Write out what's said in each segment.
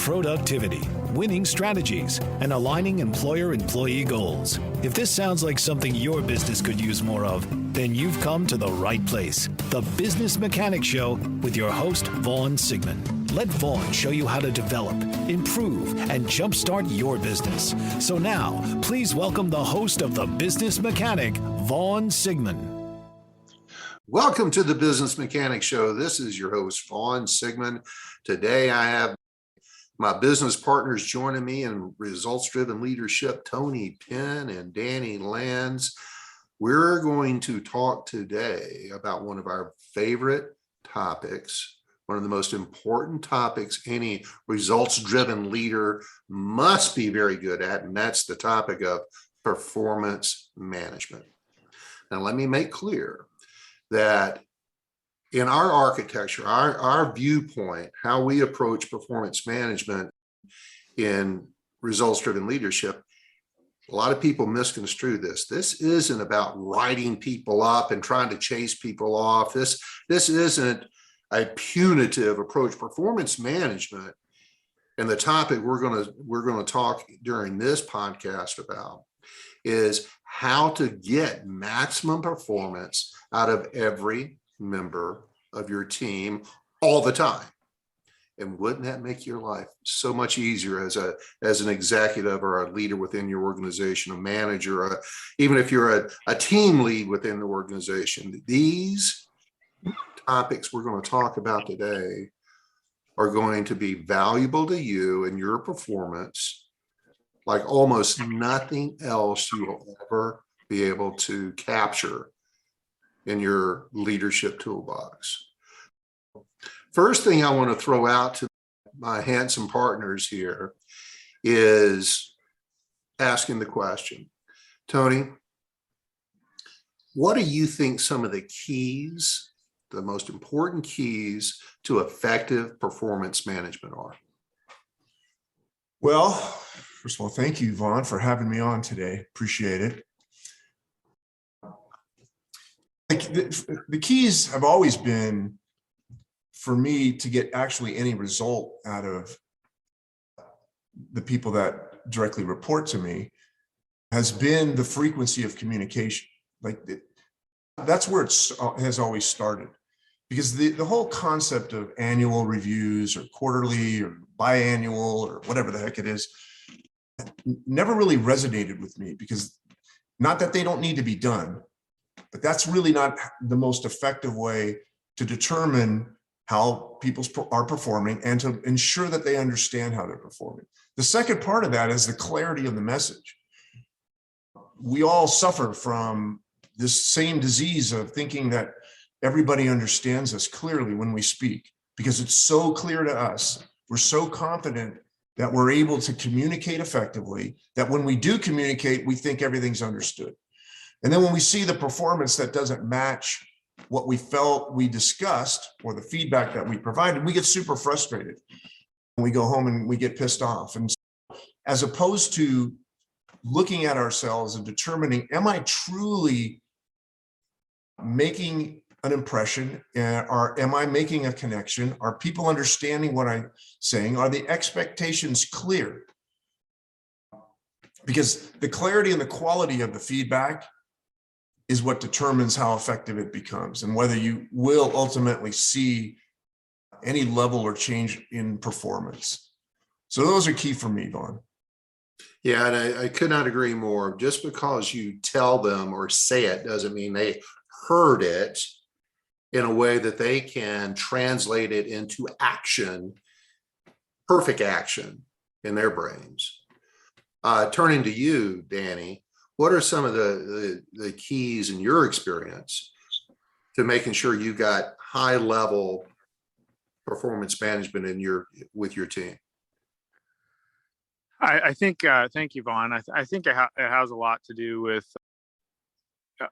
productivity, winning strategies, and aligning employer-employee goals. If this sounds like something your business could use more of, then you've come to the right place. The Business Mechanic Show with your host, Vaughn Sigmund. Let Vaughn show you how to develop, improve, and jumpstart your business. So now, please welcome the host of the Business Mechanic, Vaughn Sigmund. Welcome to the Business Mechanic Show. This is your host, Vaughn Sigmund. Today, I have my business partners joining me in results-driven leadership, Tony Penn and Danny Lands. We're going to talk today about one of our favorite topics, one of the most important topics any results-driven leader must be very good at, and that's the topic of performance management. Now, let me make clear that in our architecture, our viewpoint, how we approach performance management in results-driven leadership, a lot of people misconstrue this. This isn't about writing people up and trying to chase people off. This isn't a punitive approach. Performance management, and the topic we're going to talk during this podcast about, is how to get maximum performance out of every member of your team all the time. And wouldn't that make your life so much easier as an executive or a leader within your organization, a manager, even if you're a team lead within the organization? These topics we're going to talk about today are going to be valuable to you and your performance like almost nothing else you will ever be able to capture in your leadership toolbox. First thing I want to throw out to my handsome partners here is asking the question, Tony, what do you think some of the keys, the most important keys to effective performance management are? Well, first of all, thank you, Vaughn, for having me on today. Appreciate it. The keys have always been, for me, to get actually any result out of the people that directly report to me, has been the frequency of communication. That's where it has always started. Because the whole concept of annual reviews or quarterly or biannual or whatever the heck it is, never really resonated with me, because not that they don't need to be done, but that's really not the most effective way to determine how people are performing and to ensure that they understand how they're performing. The second part of that is the clarity of the message. We all suffer from this same disease of thinking that everybody understands us clearly when we speak, because it's so clear to us. We're so confident that we're able to communicate effectively, that when we do communicate, we think everything's understood. And then when we see the performance that doesn't match what we felt we discussed or the feedback that we provided, we get super frustrated. We go home and we get pissed off. And as opposed to looking at ourselves and determining, am I truly making an impression, or am I making a connection? Are people understanding what I'm saying? Are the expectations clear? Because the clarity and the quality of the feedback is what determines how effective it becomes and whether you will ultimately see any level or change in performance. So those are key for me, Vaughn. Yeah, and I could not agree more. Just because you tell them or say it doesn't mean they heard it in a way that they can translate it into action, perfect action in their brains. Turning to you, Danny, what are some of the keys in your experience to making sure you got high level performance management with your team? I think, thank you, Vaughn. I think it has a lot to do with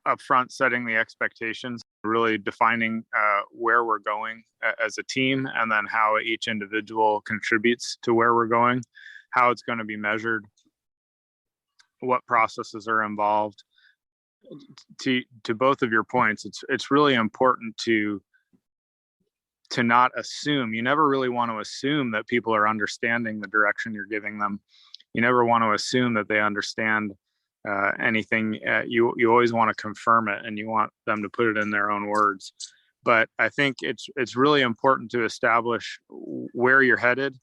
upfront setting the expectations, really defining where we're going as a team, and then how each individual contributes to where we're going, how it's going to be measured, what processes are involved. To both of your points, it's really important to to not assume. You never really want to assume that people are understanding the direction you're giving them. You never want to assume that they understand anything. You always want to confirm it, and you want them to put it in their own words. But I think it's really important to establish where you're headed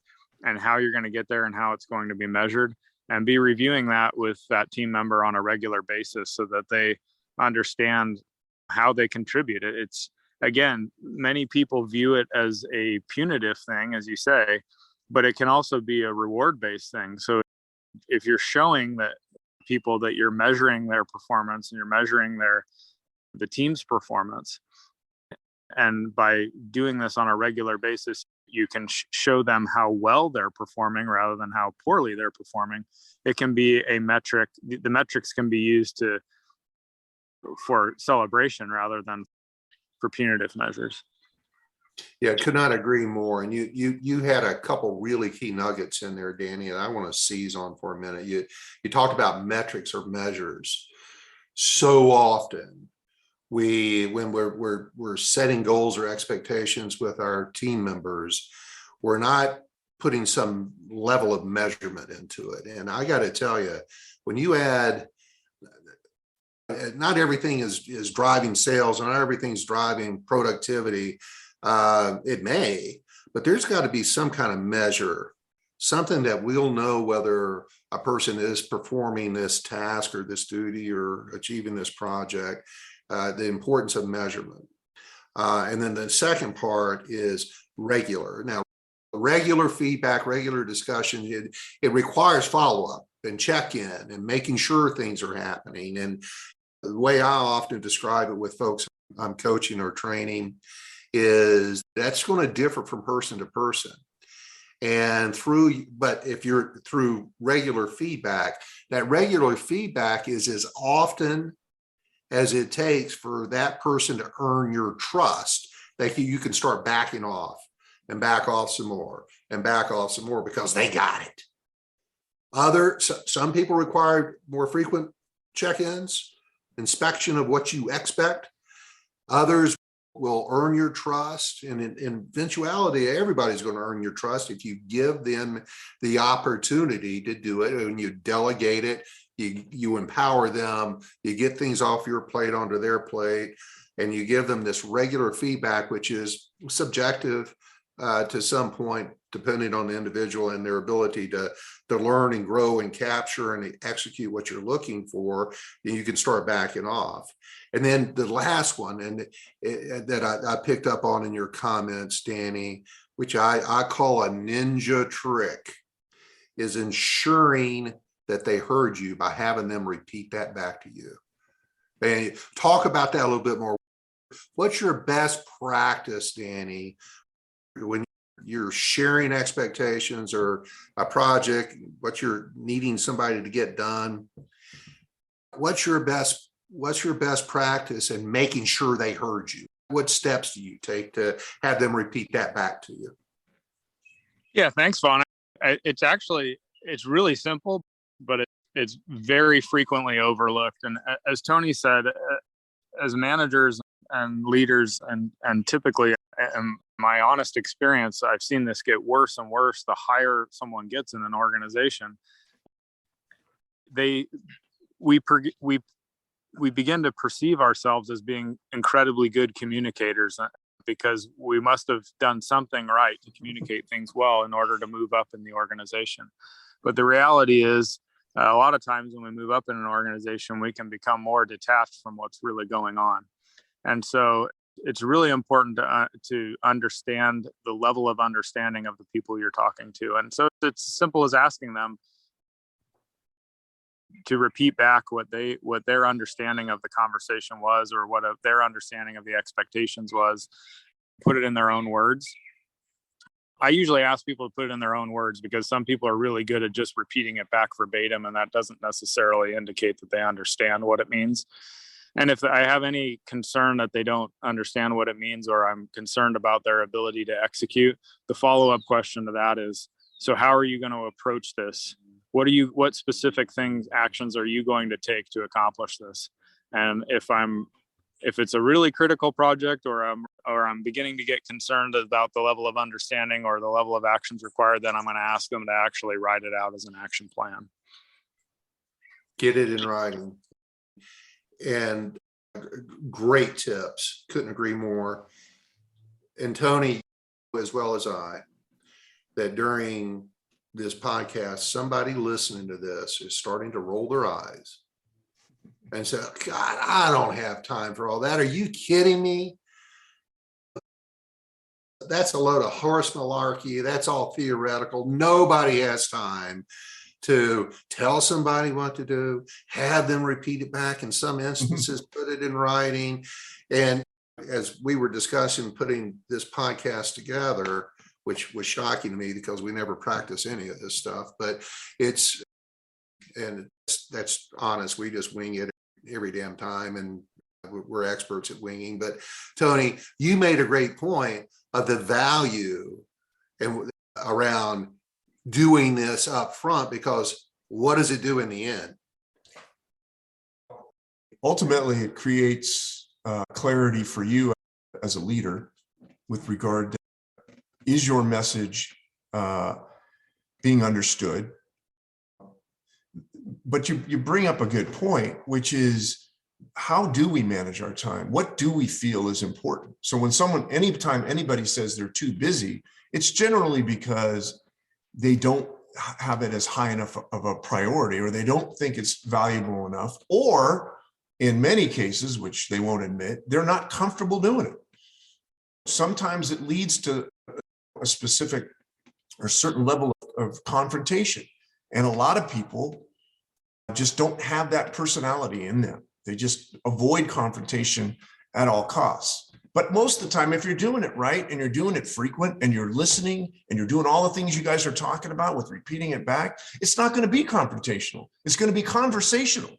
and how you're going to get there and how it's going to be measured, and be reviewing that with that team member on a regular basis so that they understand how they contribute. It's, again, many people view it as a punitive thing, as you say, but it can also be a reward-based thing. So if you're showing that people that you're measuring their performance and you're measuring the team's performance, and by doing this on a regular basis, you can show them how well they're performing rather than how poorly they're performing. It can be a metric. The metrics can be used for celebration rather than for punitive measures. Yeah, could not agree more. And you had a couple really key nuggets in there, Danny, and I want to seize on for a minute. You talked about metrics or measures. So often when we're setting goals or expectations with our team members, we're not putting some level of measurement into it. And I got to tell you, when you add, not everything is driving sales and not everything's driving productivity. It may, but there's got to be some kind of measure, something that we'll know whether a person is performing this task or this duty or achieving this project, the importance of measurement. And then the second part is regular. Now, regular feedback, regular discussion, it requires follow-up and check-in and making sure things are happening. And the way I often describe it with folks I'm coaching or training is that's going to differ from person to person. But if you're through regular feedback, that regular feedback is as often as it takes for that person to earn your trust, that you can start backing off and back off some more and back off some more because they got it. Some people require more frequent check-ins, inspection of what you expect. Others will earn your trust, and in eventuality, everybody's going to earn your trust if you give them the opportunity to do it and you delegate it. You empower them, you get things off your plate onto their plate, and you give them this regular feedback, which is subjective to some point, depending on the individual and their ability to learn and grow and capture and execute what you're looking for. Then you can start backing off. And then the last one, that I picked up on in your comments, Danny, which I call a ninja trick, is ensuring that they heard you by having them repeat that back to you. And talk about that a little bit more. What's your best practice, Danny, when you're sharing expectations or a project, what you're needing somebody to get done? What's your best practice in making sure they heard you? What steps do you take to have them repeat that back to you? Yeah, thanks, Vaughn. It's really simple, but it's very frequently overlooked. And as Tony said, as managers and leaders, and typically, in my honest experience, I've seen this get worse and worse the higher someone gets in an organization. We begin to perceive ourselves as being incredibly good communicators because we must have done something right to communicate things well in order to move up in the organization. But the reality is, a lot of times when we move up in an organization, we can become more detached from what's really going on. And so it's really important to understand the level of understanding of the people you're talking to. And so it's as simple as asking them to repeat back what their understanding of the conversation was, or what their understanding of the expectations was, put it in their own words. I usually ask people to put it in their own words because some people are really good at just repeating it back verbatim, and that doesn't necessarily indicate that they understand what it means. And if I have any concern that they don't understand what it means, or I'm concerned about their ability to execute, the follow-up question to that is, so how are you going to approach this? What specific actions are you going to take to accomplish this? And if If it's a really critical project, or I'm beginning to get concerned about the level of understanding or the level of actions required, then I'm going to ask them to actually write it out as an action plan. Get it in writing. And great tips. Couldn't agree more. And Tony, as well as I, that during this podcast, somebody listening to this is starting to roll their eyes and say, God, I don't have time for all that. Are you kidding me? That's a load of horse malarkey. That's all theoretical. Nobody has time to tell somebody what to do, have them repeat it back, in some instances, put it in writing. And as we were discussing putting this podcast together, which was shocking to me because we never practice any of this stuff, but that's honest. We just wing it every damn time, and we're experts at winging. But Tony, you made a great point of the value and around doing this up front, because what does it do in the end? Ultimately, it creates clarity for you as a leader with regard to, is your message being understood? But you bring up a good point, which is, how do we manage our time? What do we feel is important? So when anytime anybody says they're too busy, it's generally because they don't have it as high enough of a priority, or they don't think it's valuable enough, or in many cases, which they won't admit, they're not comfortable doing it. Sometimes it leads to a specific or certain level of confrontation. And a lot of people just don't have that personality in them. They just avoid confrontation at all costs. But most of the time, if you're doing it right and you're doing it frequent and you're listening and you're doing all the things you guys are talking about with repeating it back, it's not going to be confrontational. It's going to be conversational.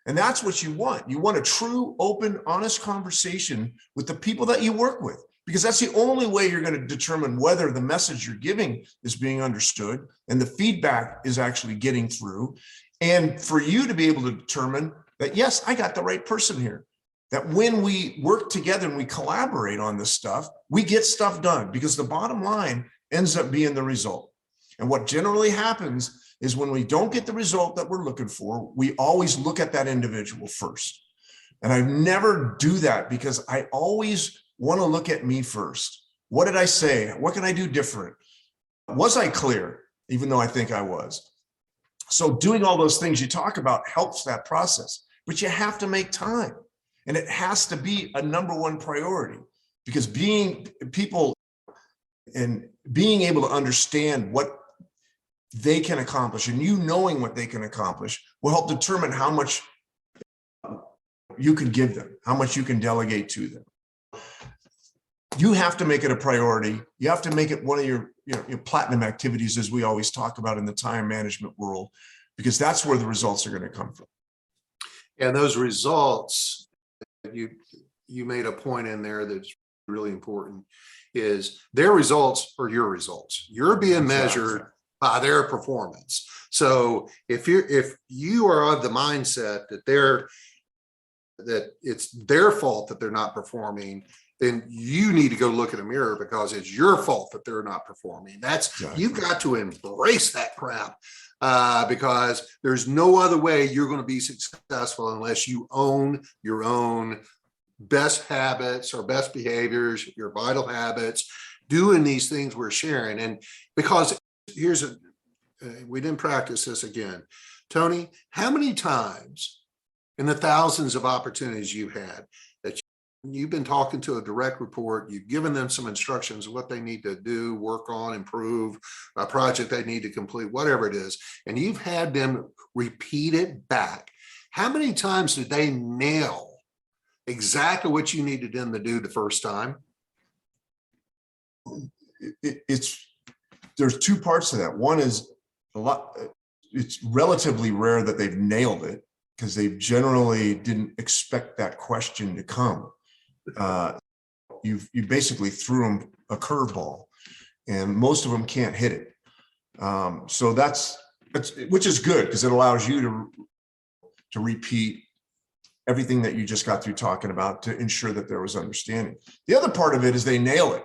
And that's what you want. You want a true, open, honest conversation with the people that you work with, because that's the only way you're going to determine whether the message you're giving is being understood and the feedback is actually getting through. And for you to be able to determine that, yes, I got the right person here. That when we work together and we collaborate on this stuff, we get stuff done, because the bottom line ends up being the result. And what generally happens is when we don't get the result that we're looking for, we always look at that individual first. And I never do that, because I always want to look at me first. What did I say? What can I do different? Was I clear? Even though I think I was. So doing all those things you talk about helps that process, but you have to make time. And it has to be a number one priority, because being people and being able to understand what they can accomplish, and you knowing what they can accomplish, will help determine how much you can give them, how much you can delegate to them. You have to make it a priority. You have to make it one of your platinum activities, as we always talk about in the time management world, because that's where the results are going to come from. And those results, you made a point in there that's really important, is their results are your results. You're being measured by their performance. So if you are of the mindset that it's their fault that they're not performing, then you need to go look in a mirror, because it's your fault that they're not performing. You've got to embrace that crap, because there's no other way you're going to be successful unless you own your own best habits or best behaviors, your vital habits, doing these things we're sharing. And because we didn't practice this again. Tony, how many times in the thousands of opportunities you've had that you've been talking to a direct report, you've given them some instructions of what they need to do, work on, improve, a project they need to complete, whatever it is, and you've had them repeat it back? How many times did they nail exactly what you needed them to do the first time? There's two parts to that. One is it's relatively rare that they've nailed it, because they generally didn't expect that question to come. You basically threw them a curveball, and most of them can't hit it. So that's which is good, because it allows you to repeat everything that you just got through talking about to ensure that there was understanding. The other part of it is they nail it.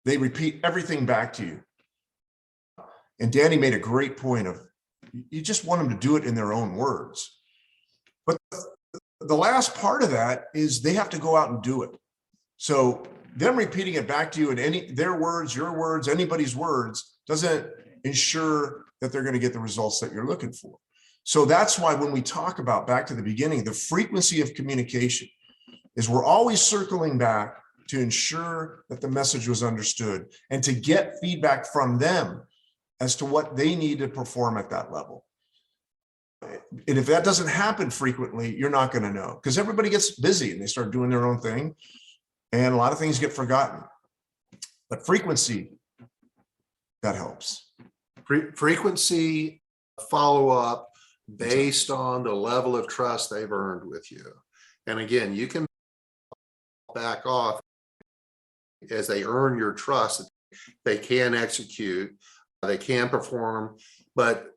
They repeat everything back to you. And Danny made a great point of, you just want them to do it in their own words. But the last part of that is they have to go out and do it. So them repeating it back to you in their words, your words, anybody's words, doesn't ensure that they're going to get the results that you're looking for. So that's why when we talk about, back to the beginning, the frequency of communication is we're always circling back to ensure that the message was understood and to get feedback from them as to what they need to perform at that level. And if that doesn't happen frequently, you're not going to know, because everybody gets busy and they start doing their own thing. And a lot of things get forgotten. But frequency, that helps. Frequency, follow up based on the level of trust they've earned with you. And again, you can back off as they earn your trust. They can execute, they can perform, but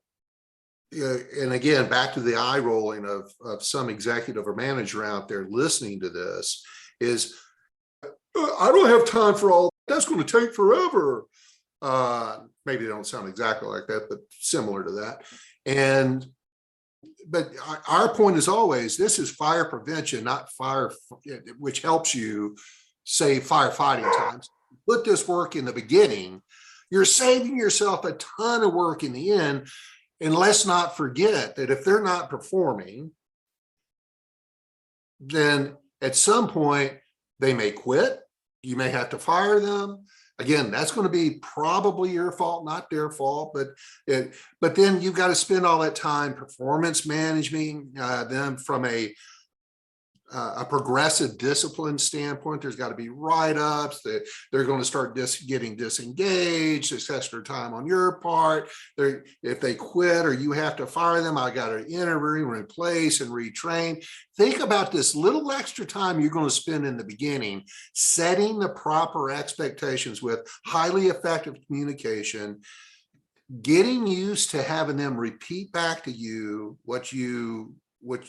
and again, back to the eye rolling of some executive or manager out there listening to this is, I don't have time for all that's going to take forever. Maybe they don't sound exactly like that, but similar to that. But our point is always, this is fire prevention, not fire, which helps you save firefighting times. Put this work in the beginning, you're saving yourself a ton of work in the end. And let's not forget that if they're not performing, then at some point they may quit. You may have to fire them. Again, that's going to be probably your fault, not their fault. But then you've got to spend all that time performance managing them from a progressive discipline standpoint. There's got to be write-ups that they're going to start getting disengaged. It's extra time on your part. If they quit or you have to fire them, I got to interview, replace, and retrain. Think about this little extra time you're going to spend in the beginning, setting the proper expectations with highly effective communication, getting used to having them repeat back to you what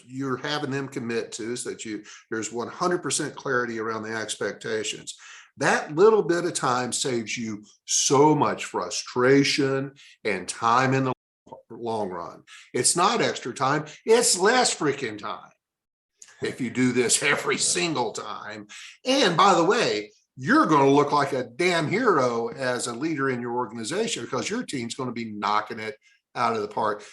you're having them commit to, so that there's 100% clarity around the expectations. That little bit of time saves you so much frustration and time in the long run. It's not extra time, it's less freaking time if you do this every single time. And by the way, you're going to look like a damn hero as a leader in your organization, because your team's going to be knocking it out of the park.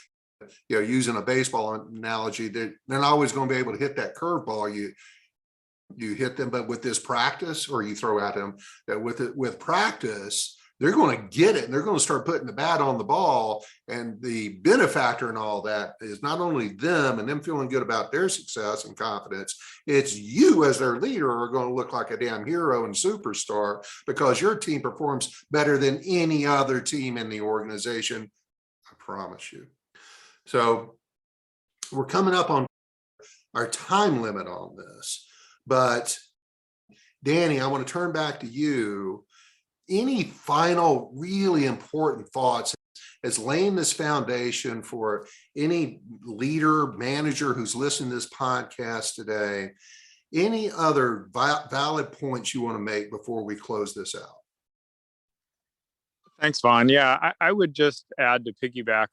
You know, using a baseball analogy, they're not always going to be able to hit that curveball. You hit them, but with this practice, or you throw at them, that with practice, they're going to get it, and they're going to start putting the bat on the ball. And the benefactor and all that is not only them and them feeling good about their success and confidence, it's you as their leader are going to look like a damn hero and superstar, because your team performs better than any other team in the organization. I promise you. So we're coming up on our time limit on this, but Danny, I want to turn back to you. Any final really important thoughts as laying this foundation for any leader, manager who's listening to this podcast today? Any other valid points you want to make before we close this out? Thanks, Vaughn. Yeah, I would just add to piggyback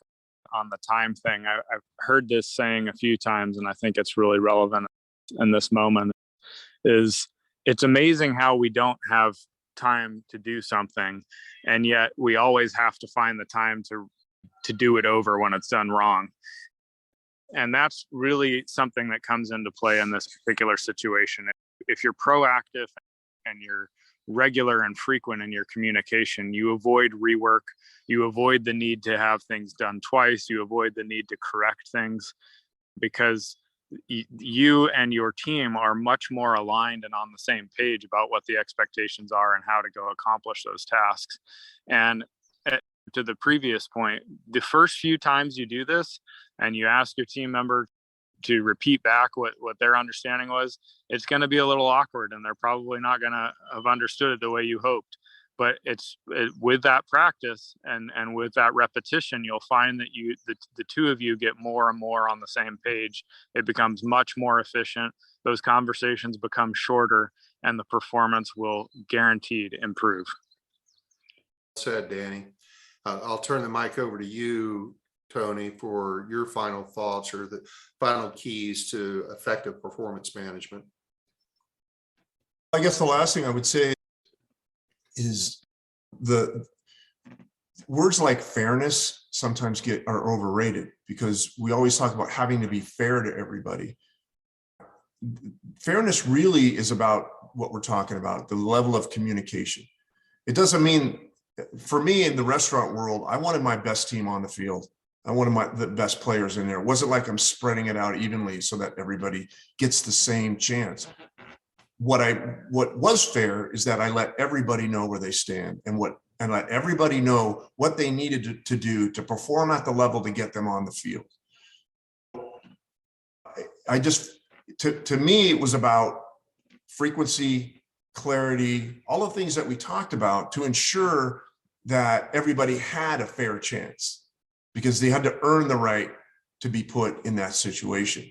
on the time thing. I've heard this saying a few times, and I think it's really relevant in this moment. Is it's amazing how we don't have time to do something, and yet we always have to find the time to do it over when it's done wrong. And that's really something that comes into play in this particular situation. If you're proactive and you're regular and frequent in your communication, you avoid rework, you avoid the need to have things done twice, you avoid the need to correct things, because you and your team are much more aligned and on the same page about what the expectations are and how to go accomplish those tasks. And to the previous point, the first few times you do this and you ask your team member to repeat back what their understanding was, it's going to be a little awkward, and they're probably not going to have understood it the way you hoped. But with that practice and with that repetition, you'll find that the two of you get more and more on the same page. It becomes much more efficient. Those conversations become shorter, and the performance will guaranteed improve. Said, Danny. I'll turn the mic over to you, Tony, for your final thoughts or the final keys to effective performance management. I guess the last thing I would say is the words like fairness sometimes are overrated, because we always talk about having to be fair to everybody. Fairness really is about what we're talking about, the level of communication. It doesn't mean, for me in the restaurant world, I wanted my best team on the field. I wanted the best players in there. It wasn't like I'm spreading it out evenly so that everybody gets the same chance. What was fair is that I let everybody know where they stand and let everybody know what they needed to do to perform at the level to get them on the field. To me, it was about frequency, clarity, all the things that we talked about to ensure that everybody had a fair chance, because they had to earn the right to be put in that situation.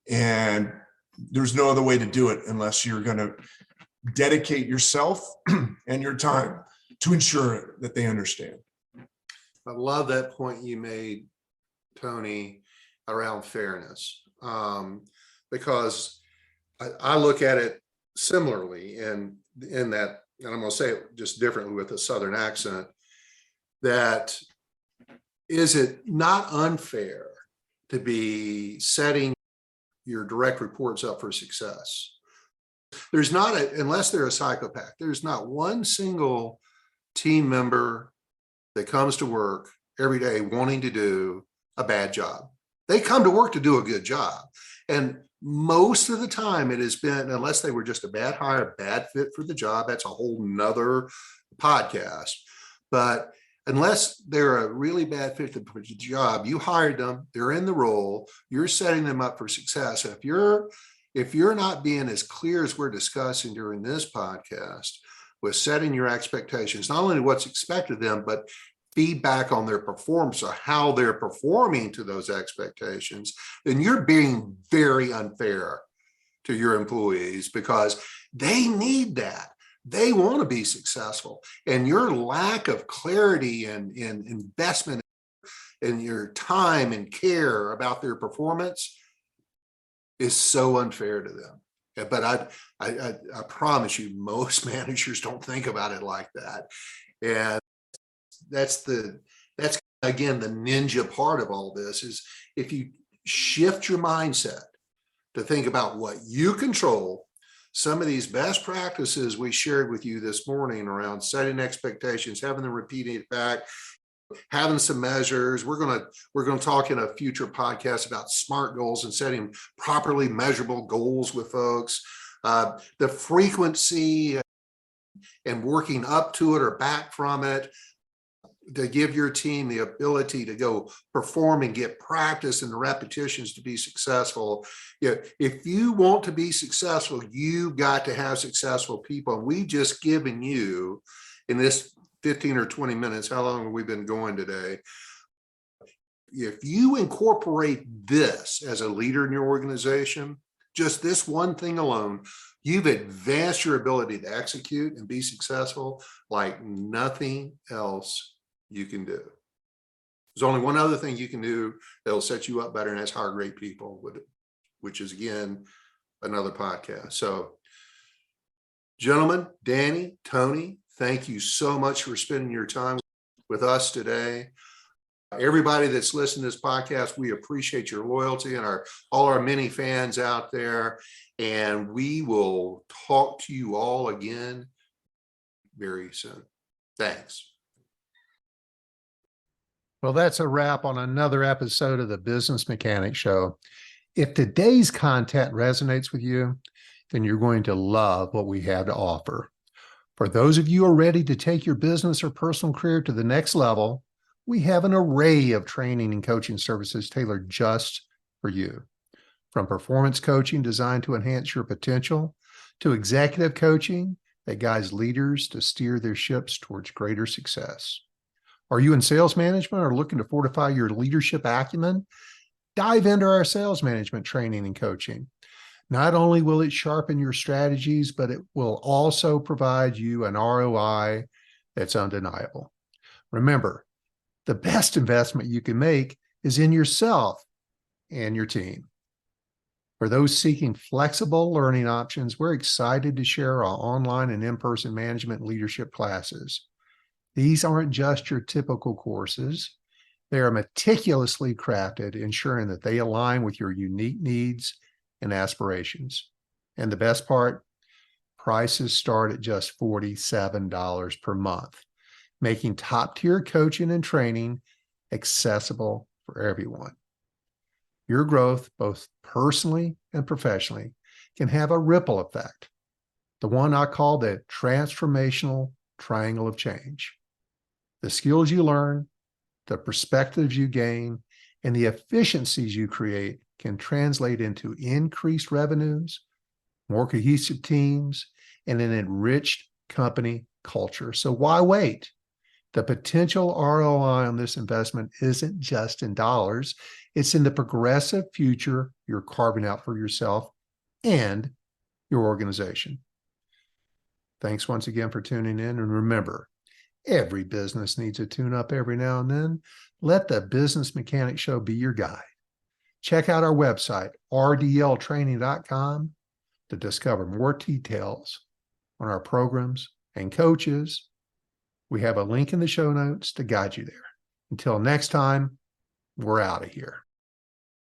And there's no other way to do it unless you're going to dedicate yourself and your time to ensure that they understand. I love that point you made, Tony, around fairness, because I look at it similarly in that, and I'm going to say it just differently with a Southern accent, that is it not unfair to be setting your direct reports up for success? There's not, unless they're a psychopath, there's not one single team member that comes to work every day wanting to do a bad job. They come to work to do a good job. And most of the time it has been, unless they were just a bad hire, bad fit for the job, that's a whole nother podcast. But unless they're a really bad fit for the job, you hired them, they're in the role, you're setting them up for success. If you're not being as clear as we're discussing during this podcast with setting your expectations, not only what's expected of them, but feedback on their performance or how they're performing to those expectations, then you're being very unfair to your employees, because they need that. They want to be successful, and your lack of clarity and investment in your time and care about their performance is so unfair to them. But I promise you, most managers don't think about it like that. And that's again, the ninja part of all this is if you shift your mindset to think about what you control. Some of these best practices we shared with you this morning around setting expectations, having them repeat it back, having some measures. We're going to talk in a future podcast about SMART goals and setting properly measurable goals with folks. The frequency and working up to it or back from it, to give your team the ability to go perform and get practice and the repetitions to be successful. If you want to be successful, you've got to have successful people. And we've just given you, in this 15 or 20 minutes, how long have we been going today? If you incorporate this as a leader in your organization, just this one thing alone, you've advanced your ability to execute and be successful like nothing else you can do. There's only one other thing you can do that'll set you up better, and that's hire great people, which is, again, another podcast. So, gentlemen, Danny, Tony, thank you so much for spending your time with us today. Everybody that's listening to this podcast, we appreciate your loyalty and all our many fans out there. And we will talk to you all again very soon. Thanks. Well, that's a wrap on another episode of the Business Mechanic Show. If today's content resonates with you, then you're going to love what we have to offer. For those of you who are ready to take your business or personal career to the next level, we have an array of training and coaching services tailored just for you. From performance coaching designed to enhance your potential, to executive coaching that guides leaders to steer their ships towards greater success. Are you in sales management or looking to fortify your leadership acumen? Dive into our sales management training and coaching. Not only will it sharpen your strategies, but it will also provide you an ROI that's undeniable. Remember, the best investment you can make is in yourself and your team. For those seeking flexible learning options, we're excited to share our online and in-person management leadership classes. These aren't just your typical courses. They are meticulously crafted, ensuring that they align with your unique needs and aspirations. And the best part, prices start at just $47 per month, making top-tier coaching and training accessible for everyone. Your growth, both personally and professionally, can have a ripple effect, the one I call the transformational triangle of change. The skills you learn, the perspectives you gain, and the efficiencies you create can translate into increased revenues, more cohesive teams, and an enriched company culture. So why wait? The potential ROI on this investment isn't just in dollars, it's in the progressive future you're carving out for yourself and your organization. Thanks once again for tuning in. And remember, every business needs a tune-up every now and then. Let the Business Mechanic Show be your guide. Check out our website, rdltraining.com, to discover more details on our programs and coaches. We have a link in the show notes to guide you there. Until next time, we're out of here.